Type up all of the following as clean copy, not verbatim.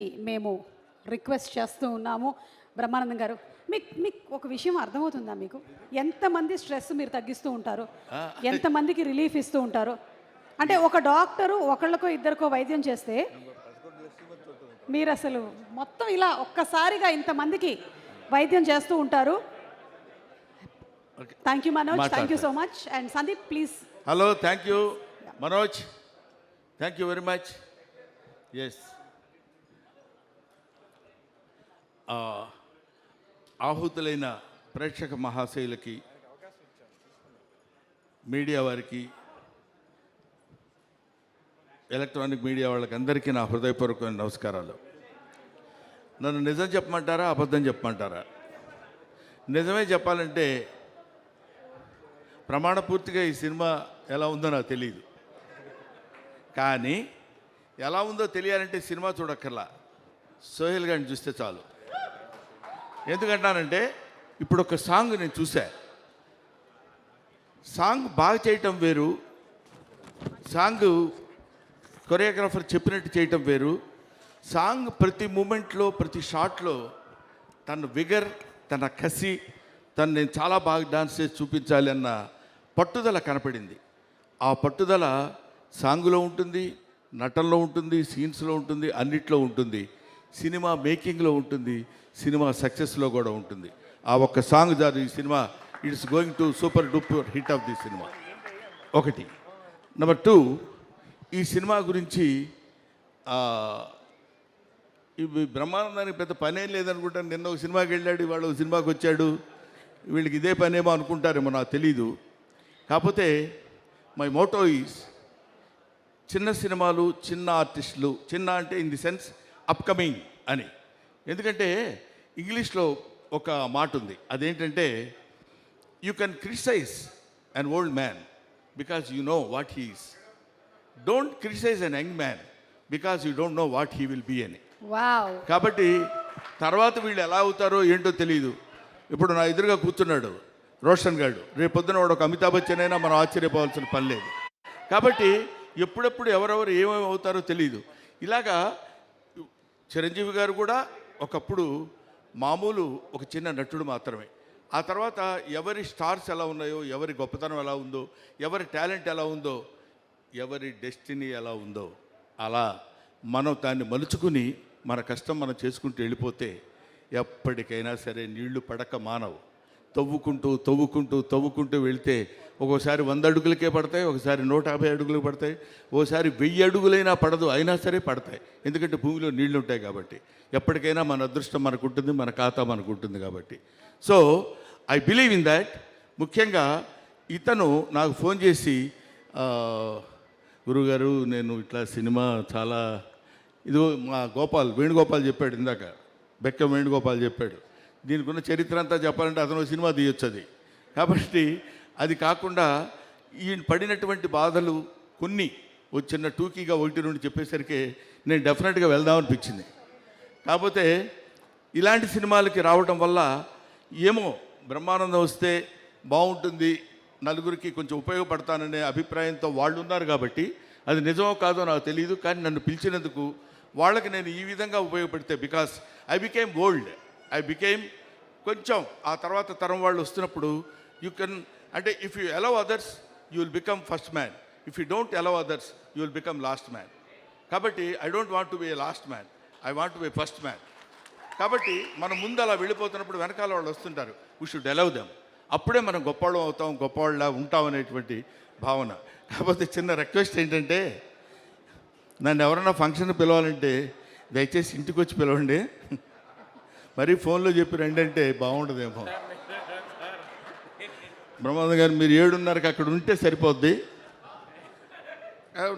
మేము రిక్వెస్ట్ చేస్తూ ఉన్నాము. బ్రహ్మానందం గారు, మీకు ఒక విషయం అర్థమవుతుందా? మీకు ఎంతమంది స్ట్రెస్ మీరు తగ్గిస్తూ ఉంటారు, ఎంతమందికి రిలీఫ్ ఇస్తూ ఉంటారు? అంటే ఒక డాక్టరు ఒకళ్ళకో ఇద్దరికో వైద్యం చేస్తే మీరు అసలు మొత్తం ఇలా ఒక్కసారిగా ఇంతమందికి వైద్యం చేస్తూ ఉంటారు. Thank you Manoj, thank you so much. And Sandeep please. Hello, thank you Manoj, thank you very much. Yes, ఆహుతులైన ప్రేక్షక మహాశయులకి, మీడియా వారికి, ఎలక్ట్రానిక్ మీడియా వాళ్ళకి అందరికీ నా హృదయపూర్వకమైన నమస్కారాలు. నన్ను నిజం చెప్పమంటారా, అబద్ధం చెప్పమంటారా? నిజమే చెప్పాలంటే ప్రమాణపూర్తిగా ఈ సినిమా ఎలా ఉందో నాకు తెలియదు, కానీ ఎలా ఉందో తెలియాలంటే సినిమా చూడక్కర్లా, సోహెల్ గారిని చూస్తే చాలు. ఎందుకంటానంటే ఇప్పుడు ఒక సాంగ్ నేను చూసా, సాంగ్ బాగా చేయటం వేరు, సాంగ్ కొరియోగ్రాఫర్ చెప్పినట్టు చేయటం వేరు. సాంగ్ ప్రతి మూమెంట్లో, ప్రతి షాట్లో తన విగర్, తన కసి, తను నేను చాలా బాగా డాన్స్ చేసి చూపించాలి అన్న పట్టుదల కనపడింది. ఆ పట్టుదల సాంగులో ఉంటుంది, నటనలో ఉంటుంది, సీన్స్లో ఉంటుంది, అన్నిట్లో ఉంటుంది, సినిమా మేకింగ్లో ఉంటుంది, సినిమా సక్సెస్లో కూడా ఉంటుంది. ఆ ఒక్క సాంగ్ జారు ఈ cinema it's going to super duper hit of the cinema. ఒకటి. నెంబర్ 2, ఈ సినిమా గురించి ఇవి బ్రహ్మానందానికి పెద్ద పనేం లేదనుకుంటాను. నిన్న ఒక సినిమాకి వెళ్ళాడు, ఇవాళ ఒక సినిమాకి వచ్చాడు, వీళ్ళకి ఇదే పనేమో అనుకుంటారేమో, నాకు తెలీదు. కాకపోతే మై మోటో ఈజ్ చిన్న సినిమాలు, చిన్న ఆర్టిస్టులు, చిన్న అంటే ఇన్ ది సెన్స్ అప్కమింగ్ అని. ఎందుకంటే ఇంగ్లీష్లో ఒక మాట ఉంది, అదేంటంటే you can criticise an old man because you know what he is, don't criticise an young man because you don't know what he will be అని. కాబట్టి తర్వాత వీళ్ళు ఎలా అవుతారో ఏంటో తెలియదు. ఇప్పుడు నా ఎదురుగా కూర్చున్నాడు రోషన్ గారు, రేపొద్దున వాడు ఒక అమితాబ్ బచ్చన్ అయినా మనం ఆశ్చర్యపోవాల్సిన పని లేదు. కాబట్టి ఎప్పుడెప్పుడు ఎవరెవరు ఏమేమి అవుతారో తెలియదు. ఇలాగా చిరంజీవి గారు కూడా ఒకప్పుడు మామూలు ఒక చిన్న నటుడు మాత్రమే. ఆ తర్వాత ఎవరి స్టార్స్ ఎలా ఉన్నాయో, ఎవరి గొప్పతనం ఎలా ఉందో, ఎవరి టాలెంట్ ఎలా ఉందో, ఎవరి డెస్టినీ ఎలా ఉందో, అలా మనం దాన్ని మలుచుకుని మన కష్టం మనం చేసుకుంటూ వెళ్ళిపోతే ఎప్పటికైనా సరే నీళ్లు పడక మానవు. తవ్వుకుంటూ తవ్వుకుంటూ తవ్వుకుంటూ వెళితే ఒక్కోసారి 100 అడుగులకే పడతాయి, ఒకసారి 150 అడుగులకు పడతాయి, ఓసారి 1000 అడుగులైనా పడదు, అయినా సరే పడతాయి. ఎందుకంటే భూమిలో నీళ్లు ఉంటాయి కాబట్టి. ఎప్పటికైనా మన అదృష్టం మనకు ఉంటుంది, మన ఖాతా మనకు ఉంటుంది కాబట్టి. So I believe in that. ముఖ్యంగా ఇతను నాకు ఫోన్ చేసి, గురుగారు నేను ఇట్లా సినిమా చాలా ఇది మా వేణుగోపాల్ చెప్పాడు ఇందాక, బెక్కం వేణుగోపాల్ చెప్పాడు, దీనికి ఉన్న చరిత్ర అంతా చెప్పాలంటే అతను సినిమా తీయొచ్చు అది. కాబట్టి అది కాకుండా ఈయన పడినటువంటి బాధలు కొన్ని చిన్న టూకీగా 1-2 చెప్పేసరికి నేను డెఫినెట్గా వెళ్దామనిపించింది. కాకపోతే ఇలాంటి సినిమాలకి రావడం వల్ల ఏమో బ్రహ్మానందం వస్తే బాగుంటుంది, నలుగురికి కొంచెం ఉపయోగపడతాననే అభిప్రాయంతో వాళ్ళు ఉన్నారు. కాబట్టి అది నిజమో కాదో నాకు తెలియదు, కానీ నన్ను పిలిచినందుకు వాళ్ళకి నేను ఈ విధంగా ఉపయోగపడితే, because I became old, I became కొంచెం ఆ తర్వాత తరం వాళ్ళు వస్తున్నప్పుడు యూ కెన్, అంటే if you allow others you will become first man, if you don't allow others you will become last man. కాబట్టి I don't want to be a last man, I want to be first man. కాబట్టి మనం ముందు అలా వెళ్ళిపోతున్నప్పుడు వెనకాల వాళ్ళు వస్తుంటారు, we should allow them. అప్పుడే మనం గొప్పవాళ్ళం అవుతాం, గొప్పవాళ్ళ ఉంటాం అనేటువంటి భావన. కాకపోతే చిన్న రిక్వెస్ట్ ఏంటంటే, నన్ను ఎవరైనా ఫంక్షన్ పిలవాలంటే దయచేసి ఇంటికి వచ్చి పిలవండి, మరీ ఫోన్లో చెప్పి రండి అంటే బాగుండదేమో. బ్రహ్మానంద గారు మీరు 7:30కి అక్కడ ఉంటే సరిపోద్ది,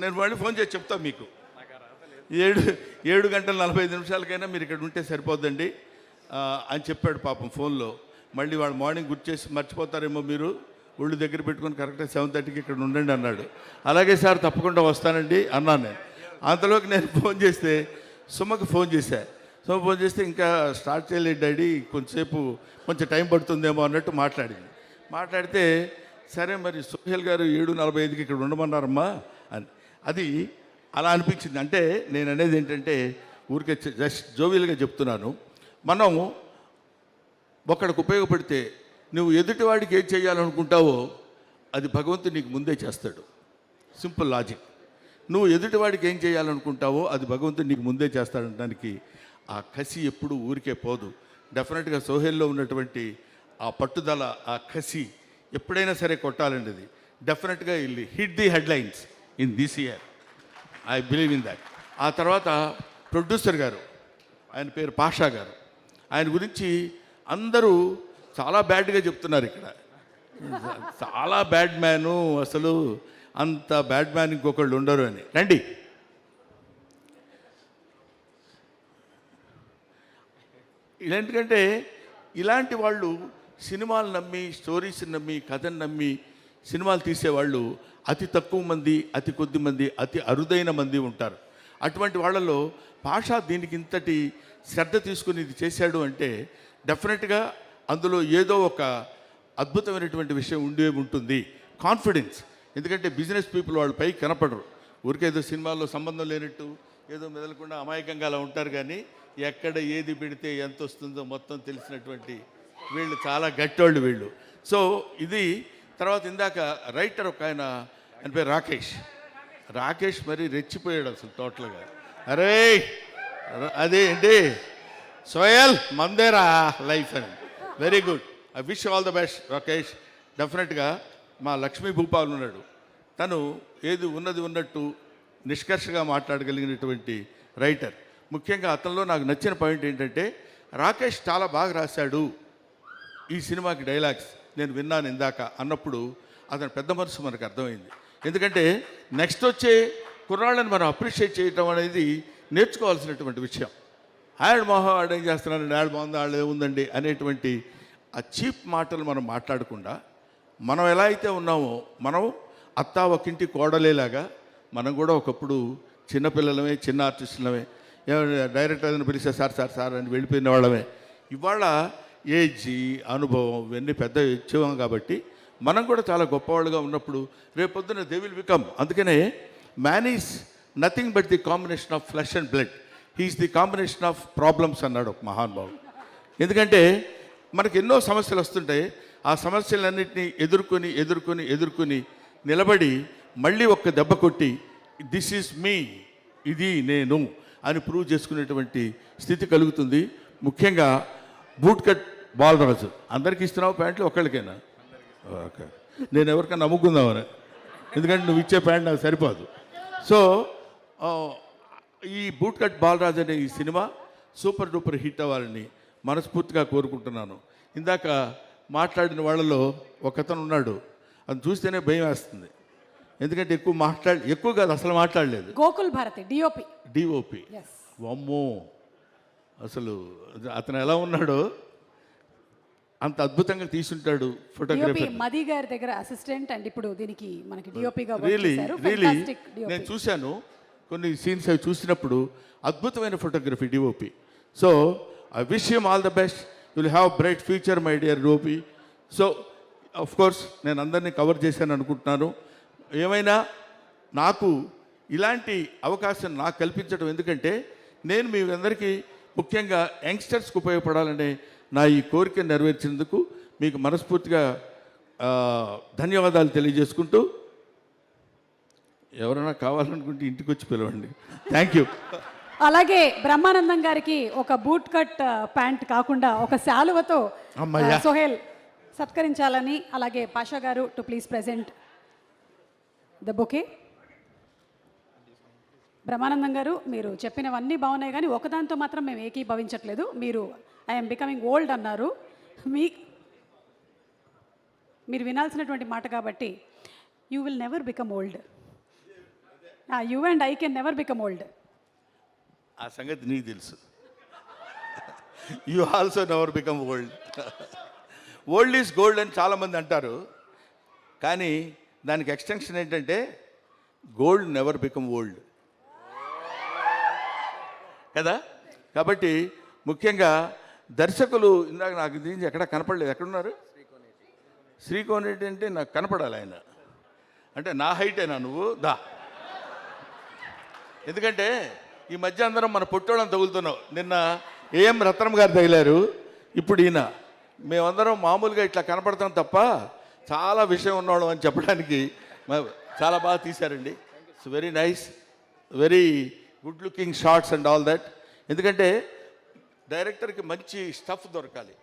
నేను మళ్ళీ ఫోన్ చేసి చెప్తాను మీకు. 7:45 మీరు ఇక్కడ ఉంటే సరిపోద్దండి అని చెప్పాడు పాపం ఫోన్లో. మళ్ళీ వాడు మార్నింగ్ గుర్తు చేసి మర్చిపోతారేమో, మీరు ఒళ్ళు దగ్గర పెట్టుకొని కరెక్ట్గా 7:30కి ఇక్కడ ఉండండి అన్నాడు. అలాగే సార్ తప్పకుండా వస్తానండి అన్నాను నేను. అంతలోకి నేను ఫోన్ చేస్తే సుమకి ఫోన్ చేశా. సుమ ఫోన్ చేస్తే ఇంకా స్టార్ట్ చేయలేదు డాడీ, కొంచెం టైం పడుతుందేమో అన్నట్టు మాట్లాడితే సరే మరి సోహెల్ గారు 7:45కి ఇక్కడ ఉండమన్నారమ్మా అని. అది అలా అనిపించింది. అంటే నేను అనేది ఏంటంటే ఊరికే జస్ట్ జోవియల్గా చెప్తున్నాను. మనం ఒకడికి ఉపయోగపడితే నువ్వు ఎదుటివాడికి ఏం చేయాలనుకుంటావో అది భగవంతుడు నీకు ముందే చేస్తాడు. Simple logic. నువ్వు ఎదుటివాడికి ఏం చేయాలనుకుంటావో అది భగవంతుడు నీకు ముందే చేస్తాడనడానికి ఆ కసి ఎప్పుడూ ఊరికే పోదు. డెఫినెట్గా సోహెల్లో ఉన్నటువంటి ఆ పట్టుదల, ఆ కసి ఎప్పుడైనా సరే కొట్టాలండి. అది డెఫినెట్గా ఇల్లు hit the headlines in this year. I believe in that. ఆ తర్వాత ప్రొడ్యూసర్ గారు, ఆయన పేరు పాషా గారు, ఆయన గురించి అందరూ చాలా బ్యాడ్గా చెప్తున్నారు ఇక్కడ. చాలా బ్యాడ్ మ్యాను, అసలు అంత బ్యాడ్ మ్యాన్ ఇంకొకళ్ళు ఉండరు అని. రండి. ఎందుకంటే ఇలాంటి వాళ్ళు సినిమాలు నమ్మి, స్టోరీస్ నమ్మి, కథను నమ్మి సినిమాలు తీసేవాళ్ళు అతి తక్కువ మంది, అతి కొద్ది మంది, అతి అరుదైన మంది ఉంటారు. అటువంటి వాళ్ళలో పాషా దీనికి ఇంతటి శ్రద్ధ తీసుకుని ఇది చేశాడు అంటే డెఫినెట్గా అందులో ఏదో ఒక అద్భుతమైనటువంటి విషయం ఉండే ఉంటుంది. కాన్ఫిడెన్స్. ఎందుకంటే బిజినెస్ పీపుల్ వాళ్ళు పైకి కనపడరు. ఊరికేదో సినిమాల్లో సంబంధం లేనట్టు ఏదో మెదలకుండా అమాయకంగా అలా ఉంటారు. కానీ ఎక్కడ ఏది పెడితే ఎంత వస్తుందో మొత్తం తెలిసినటువంటి వీళ్ళు చాలా గట్టోళ్ళు వీళ్ళు. సో ఇది తర్వాత ఇందాక రైటర్ ఒక ఆయన పేరు రాకేష్ మరి రెచ్చిపోయాడు అసలు టోటల్గా. అరే అదే ఏంటి సోయల్ మందేరా లైఫ్ అని. Very good. I wish all the best Rakesh. డెఫినెట్గా మా లక్ష్మీ భూపాల్ ఉన్నాడు, తను ఏది ఉన్నది ఉన్నట్టు నిష్కర్షగా మాట్లాడగలిగినటువంటి రైటర్. ముఖ్యంగా అతనిలో నాకు నచ్చిన పాయింట్ ఏంటంటే రాకేష్ చాలా బాగా రాశాడు ఈ సినిమాకి డైలాగ్స్, నేను విన్నాను ఇందాక అన్నప్పుడు అతని పెద్ద మనసు మనకు అర్థమైంది. ఎందుకంటే నెక్స్ట్ వచ్చే కుర్రాళ్ళని మనం అప్రిషియేట్ చేయటం అనేది నేర్చుకోవాల్సినటువంటి విషయం. ఆడ మొహం ఆడేం చేస్తున్నాను, ఆడ బాగుంది, ఆడ ఏముందండి అనేటువంటి ఆ చీప్ మాటలు మనం మాట్లాడకుండా మనం ఎలా అయితే ఉన్నామో, మనం అత్తా ఒకింటి కోడలేలాగా మనం కూడా ఒకప్పుడు చిన్నపిల్లలమే, చిన్న ఆర్టిస్టులమే, డైరెక్టర్ అని పిలిస్తే సార్ సార్ సార్ అని వెళ్ళిపోయిన వాళ్ళమే. ఇవాళ ఏజ్, అనుభవం ఇవన్నీ పెద్ద ఇచ్చేవాం కాబట్టి మనం కూడా చాలా గొప్పవాళ్ళుగా ఉన్నప్పుడు రేపొద్దున దే విల్ బికమ్. అందుకనే man is nothing but the combination of flesh and blood, he is the combination of problems అన్నాడు ఒక మహానుభావుడు. ఎందుకంటే మనకు ఎన్నో సమస్యలు వస్తుంటాయి. ఆ సమస్యలన్నింటినీ ఎదుర్కొని నిలబడి మళ్ళీ ఒక్క దెబ్బ కొట్టి దిస్ ఈజ్ మీ, ఇది నేను అని ప్రూవ్ చేసుకునేటువంటి స్థితి కలుగుతుంది. ముఖ్యంగా బూట్ కట్ బాలరాజు అందరికీ ఇస్తున్నావు ప్యాంట్లు, ఒక్కళ్ళకైనా? ఓకే, నేను ఎవరికైనా నమ్ముకుందామని, ఎందుకంటే నువ్వు ఇచ్చే ప్యాంట్ నాకు సరిపోదు. సో ఈ బూట్ కట్ బాలరాజు అనే ఈ సినిమా సూపర్ డూపర్ హిట్ అవ్వాలని మనస్ఫూర్తిగా కోరుకుంటున్నాను. ఇందాక మాట్లాడిన వాళ్ళలో ఒకతను ఉన్నాడు, అది చూస్తేనే భయం వేస్తుంది. ఎందుకంటే ఎక్కువ కాదు, అసలు మాట్లాడలేదు. గోకుల్ భారతి డిఓపి. అమ్మో, అసలు అతను ఎలా ఉన్నాడో అంత అద్భుతంగా తీసుంటాడు ఫోటోగ్రఫీ. మది గారి దగ్గర అసిస్టెంట్ అండ్ ఇప్పుడు దీనికి మనకి డిఓపిగా రియలీ నేను చూశాను కొన్ని సీన్స్ అవి చూసినప్పుడు. అద్భుతమైన photography DOP. So I wish him all the best. You will have bright future my dear DOP. So of course నేను అందరినీ కవర్ చేశాను అనుకుంటున్నాను. ఏమైనా నాకు ఇలాంటి అవకాశం నాకు కల్పించడం, ఎందుకంటే నేను మీ అందరికీ ముఖ్యంగా యంగ్స్టర్స్కి ఉపయోగపడాలనే నా ఈ కోరిక నెరవేర్చినందుకు మీకు మనస్ఫూర్తిగా ధన్యవాదాలు తెలియజేసుకుంటూ, ఎవరైనా కావాలనుకుంటే ఇంటికి వచ్చి పిలవండి. Thank you. అలాగే బ్రహ్మానందం గారికి ఒక బూట్ కట్ ప్యాంట్ కాకుండా ఒక శాలువతో సోహెల్ సత్కరించాలని, అలాగే పాషా గారు to please present the bouquet. Brahmanandam గారు, మీరు చెప్పినవన్నీ బాగున్నాయి కానీ ఒకదాంతో మాత్రం మేము ఏకీభవించట్లేదు. మీరు ఐఎమ్ బికమింగ్ ఓల్డ్ అన్నారు. మీరు వినాల్సినటువంటి మాట కాబట్టి you will never become old. You and I can never become old. ఆ సంగతి నీకు తెలుసు. You also never become old. Old is gold అని చాలామంది అంటారు, కానీ దానికి ఎక్స్టెన్షన్ ఏంటంటే గోల్డ్ నెవర్ బికమ్ ఓల్డ్ కదా. కాబట్టి ముఖ్యంగా దర్శకులు, ఇందాక నాకు దీనికి ఎక్కడ కనపడలేదు, ఎక్కడున్నారు? శ్రీకోనేటి అంటే నాకు కనపడాలి ఆయన. అంటే నా హైటేనా నువ్వు? దా. ఎందుకంటే ఈ మధ్య అందరం మన పొట్టోళ్ళని తగులుతున్నాం. నిన్న ఏఎం రత్నం గారు తగిలారు, ఇప్పుడు ఈయన. మేమందరం మామూలుగా ఇట్లా కనపడతాం తప్ప చాలా విషయం ఉన్నవాళ్ళం అని చెప్పడానికి చాలా బాగా తీశారండి. It's very nice, very good looking shorts and all that. ఎందుకంటే డైరెక్టర్కి మంచి స్టఫ్ దొరకాలి,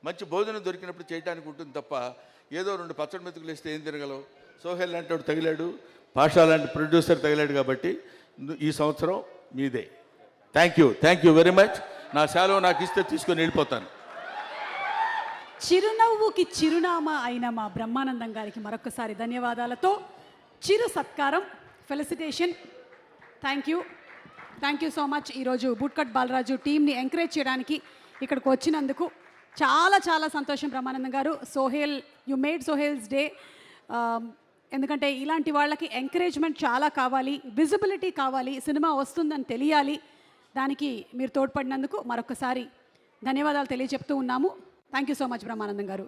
మంచి భోజనం దొరికినప్పుడు చేయడానికి ఉంటుంది తప్ప ఏదో 2 పచ్చడి మెతుకులు వేస్తే ఏం తిరగలవు. సోహెల్ లాంటి వాడు తగిలాడు, పాషా లాంటి ప్రొడ్యూసర్ తగిలాడు. కాబట్టి ఈ సంవత్సరం మీదే. Thank you very much. నా సెలవు నాకు ఇస్తే తీసుకొని వెళ్ళిపోతాను. చిరునవ్వుకి చిరునామా అయిన మా బ్రహ్మానందం గారికి మరొకసారి ధన్యవాదాలతో చిరు సత్కారం, felicitation. Thank you so much. ఈరోజు బూట్కట్ బాలరాజు టీంని ఎంకరేజ్ చేయడానికి ఇక్కడికి వచ్చినందుకు చాలా చాలా సంతోషం Brahmanandam garu. Sohel, you made Sohel's day. ఎందుకంటే ఇలాంటి వాళ్ళకి ఎంకరేజ్మెంట్ చాలా కావాలి, విజిబిలిటీ కావాలి, సినిమా వస్తుందని తెలియాలి. దానికి మీరు తోడ్పడినందుకు మరొకసారి ధన్యవాదాలు తెలియజెప్తూ ఉన్నాము. Thank you so much Brahmanandam గారు.